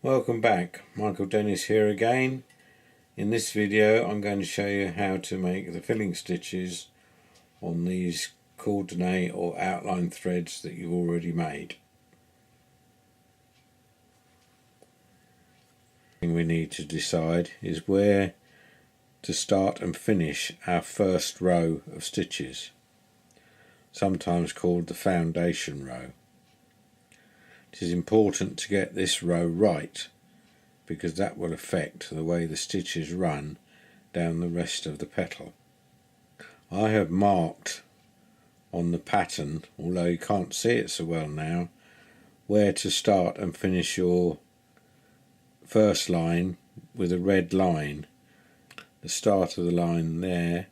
Welcome back, Michael Dennis here again. In this video I'm going to show you how to make the filling stitches on these coordinate or outline threads that you've already made. The thing we need to decide is where to start and finish our first row of stitches, sometimes called the foundation row. It is important to get this row right because that will affect the way the stitches run down the rest of the petal. I have marked on the pattern, although you can't see it so well now, where to start and finish your first line with a red line. The start of the line there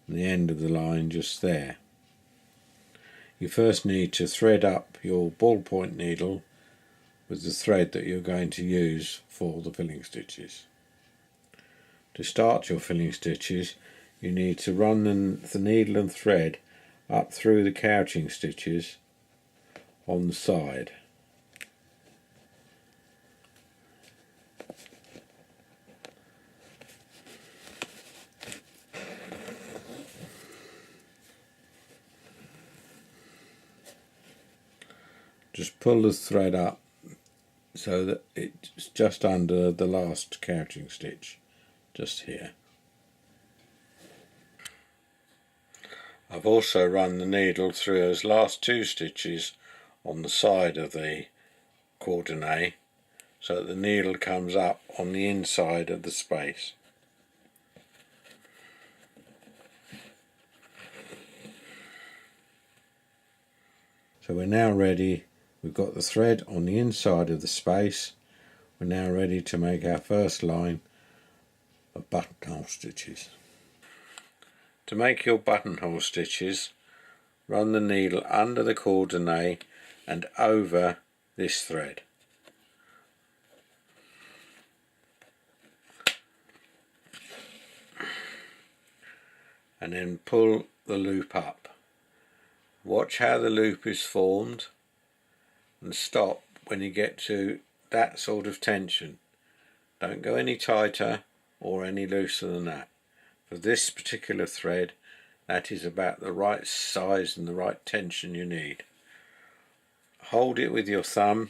and the end of the line just there. You first need to thread up your ballpoint needle with the thread that you're going to use for the filling stitches. To start your filling stitches, you need to run the needle and thread up through the couching stitches on the side. Just pull the thread up so that it's just under the last couching stitch, just here. I've also run the needle through those last two stitches on the side of the coordinate so that the needle comes up on the inside of the space. So we're now ready. We've got the thread on the inside of the space. We're now ready to make our first line of buttonhole stitches. To make your buttonhole stitches, run the needle under the coordinate and over this thread. And then pull the loop up. Watch how the loop is formed and stop when you get to that sort of tension. Don't go any tighter or any looser than that. For this particular thread, that is about the right size and the right tension you need. Hold it with your thumb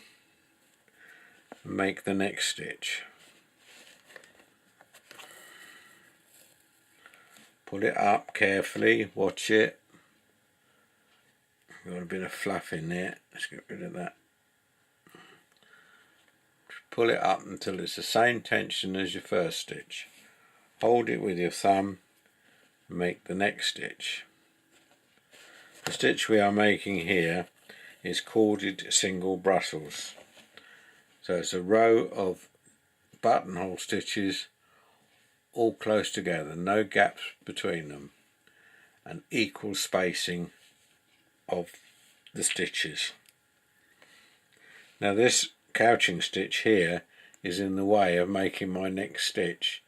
and make the next stitch. Pull it up carefully, watch it. Got a bit of fluff in there, let's get rid of that. Pull it up until it's the same tension as your first stitch. Hold it with your thumb and make the next stitch. The stitch we are making here is corded single Brussels. So it's a row of buttonhole stitches all close together, no gaps between them, and equal spacing of the stitches. Now this couching stitch here is in the way of making my next stitch,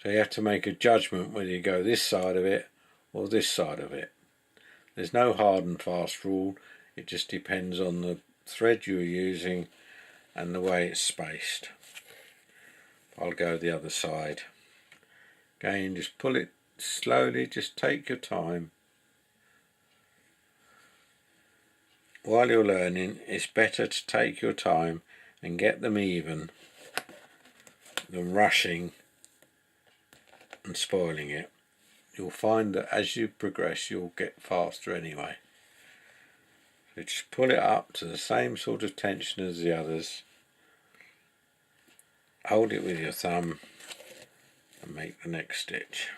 so you have to make a judgment whether you go this side of it or this side of it. There's no hard and fast rule, it just depends on the thread you're using and the way it's spaced. I'll go the other side. Again, just pull it slowly, just take your time. While you're learning, it's better to take your time and get them even than rushing and spoiling it. You'll find that as you progress you'll get faster anyway. So just pull it up to the same sort of tension as the others. Hold it with your thumb and make the next stitch.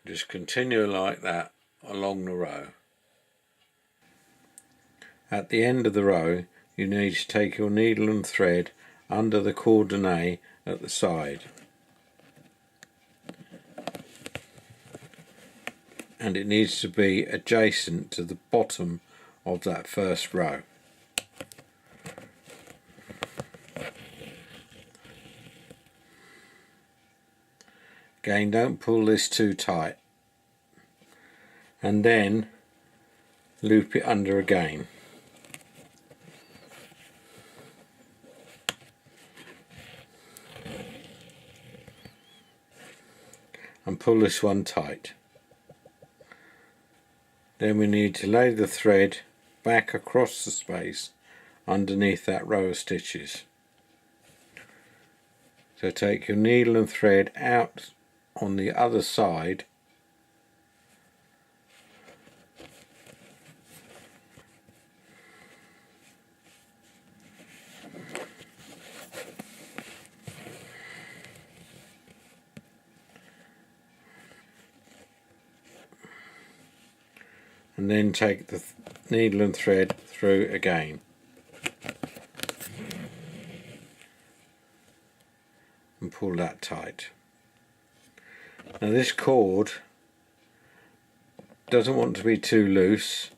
Just continue like that along the row. At the end of the row you need to take your needle and thread under the coordinate at the side, and it needs to be adjacent to the bottom of that first row. Again, don't pull this too tight, and then loop it under again. And pull this one tight. Then we need to lay the thread back across the space underneath that row of stitches. So take your needle and thread out on the other side, and then take the needle and thread through again. And pull that tight. Now this cord doesn't want to be too loose,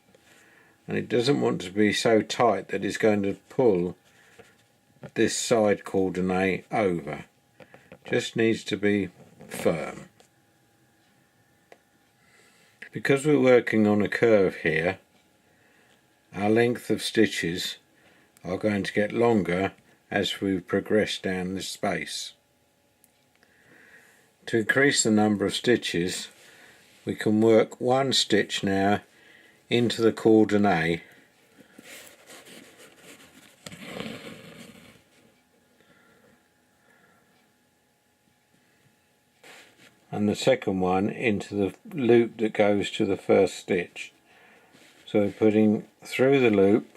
and it doesn't want to be so tight that it's going to pull this side coordinate over. Just needs to be firm. Because we're working on a curve here, our length of stitches are going to get longer as we progress down this space. To increase the number of stitches, we can work one stitch now into the coordinate and the second one into the loop that goes to the first stitch. So we're putting through the loop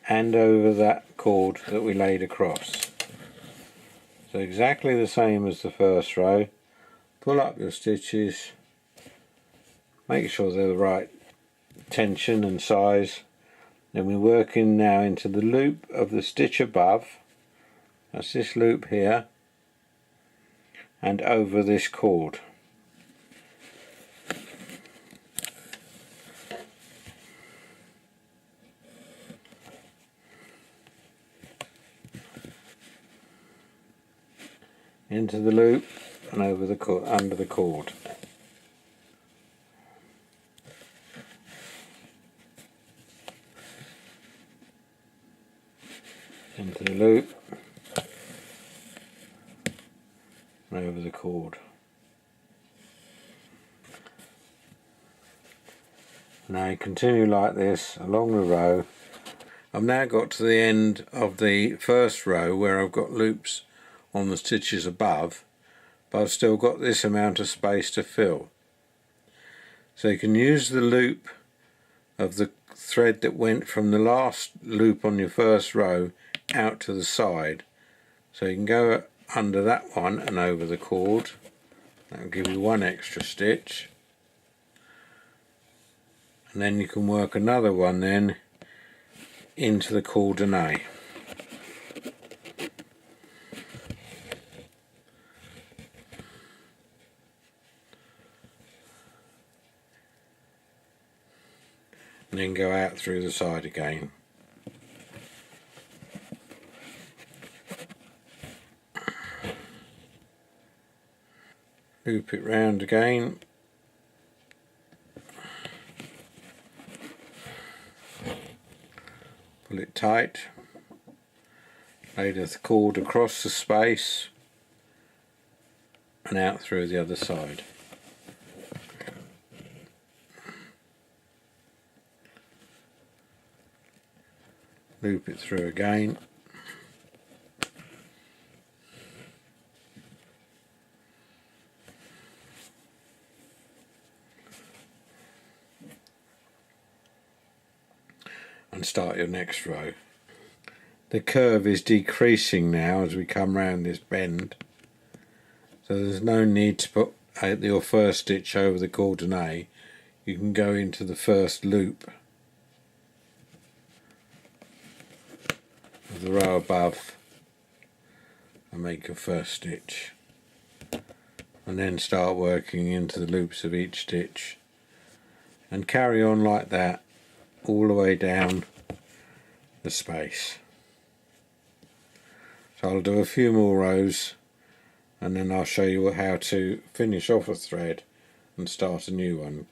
and over that cord that we laid across. So exactly the same as the first row. Pull up your stitches, make sure they're the right tension and size. Then we're working now into the loop of the stitch above, that's this loop here, and over this cord. Into the loop and over the under the cord. Into the loop and over the cord. Now you continue like this along the row. I've now got to the end of the first row where I've got loops on the stitches above, but I've still got this amount of space to fill. So you can use the loop of the thread that went from the last loop on your first row out to the side. So you can go under that one and over the cord. That will give you one extra stitch. And then you can work another one then into the coordinate. And then go out through the side again. Loop it round again. Pull it tight. Lay the cord across the space and out through the other side. Loop it through again. And start your next row. The curve is decreasing now as we come round this bend, so there's no need to put your first stitch over the coordinate. You can go into the first loop of the row above and make your first stitch, and then start working into the loops of each stitch and carry on like that all the way down the space. So I'll do a few more rows and then I'll show you how to finish off a thread and start a new one